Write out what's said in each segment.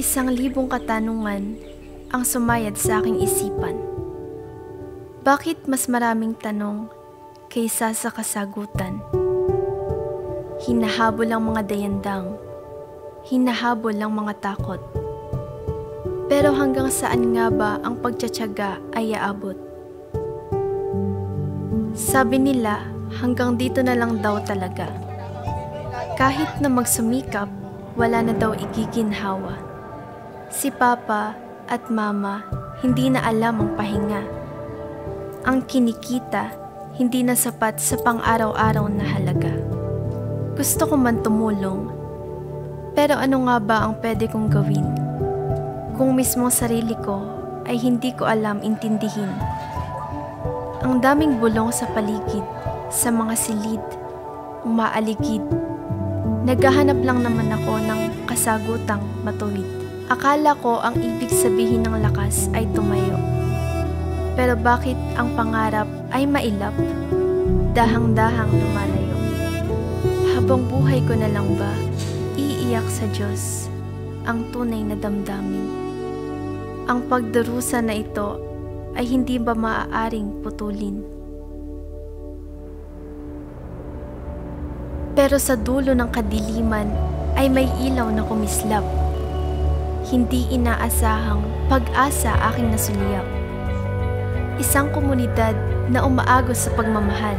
1,000 katanungan ang sumayad sa aking isipan. Bakit mas maraming tanong kaysa sa kasagutan? Hinahabol ang mga dayandang, hinahabol ang mga takot. Pero hanggang saan nga ba ang pagtiyatiyaga ay aabot? Sabi nila, hanggang dito na lang daw talaga. Kahit na magsumikap, wala na daw igiginhawa. Si Papa at Mama hindi na alam ang pahinga. Ang kinikita hindi na sapat sa pang-araw-araw na halaga. Gusto ko man tumulong, pero ano nga ba ang pwede kong gawin? Kung mismo sarili ko ay hindi ko alam intindihin. Ang daming bulong sa paligid, sa mga silid, umaaligid. Naghahanap lang naman ako ng kasagutang matuwid. Akala ko ang ibig sabihin ng lakas ay tumayo. Pero bakit ang pangarap ay mailap? Dahang-dahang lumalayo. Habang buhay ko na lang ba, iiyak sa Diyos ang tunay na damdamin. Ang pagdarusa na ito ay hindi ba maaaring putulin? Pero sa dulo ng kadiliman ay may ilaw na kumislap. Hindi inaasahang pag-asa aking nasuliyap. Isang komunidad na umaagos sa pagmamahal.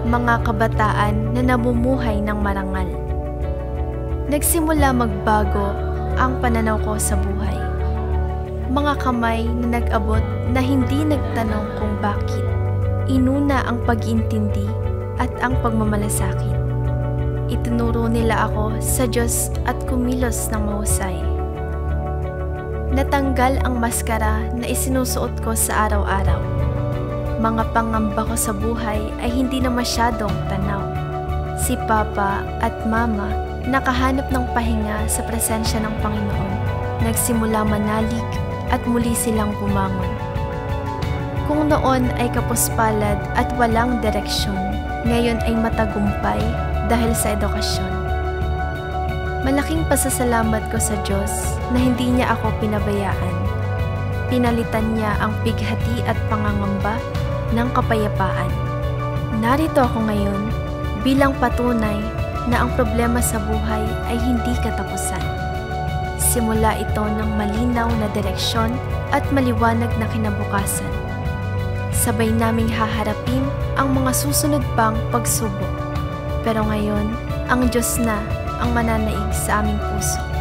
Mga kabataan na namumuhay ng marangal. Nagsimula magbago ang pananaw ko sa buhay. Mga kamay na nag-abot na hindi nagtanong kung bakit. Inuna ang pag-intindi at ang pagmamalasakit. Itinuro nila ako sa Diyos at kumilos ng mahusay. Natanggal ang maskara na isinusuot ko sa araw-araw. Mga pangamba ko sa buhay ay hindi na masyadong tanaw. Si Papa at Mama nakahanap ng pahinga sa presensya ng Panginoon. Nagsimula manalig at muli silang bumangon. Kung noon ay kapuspalad at walang direksyon, ngayon ay matagumpay dahil sa edukasyon. Malaking pasasalamat ko sa Diyos na hindi niya ako pinabayaan. Pinalitan niya ang pighati at pangangamba ng kapayapaan. Narito ako ngayon bilang patunay na ang problema sa buhay ay hindi katapusan. Simula ito ng malinaw na direksyon at maliwanag na kinabukasan. Sabay naming haharapin ang mga susunod pang pagsubok. Pero ngayon, ang Diyos na ang mananaig sa aming puso.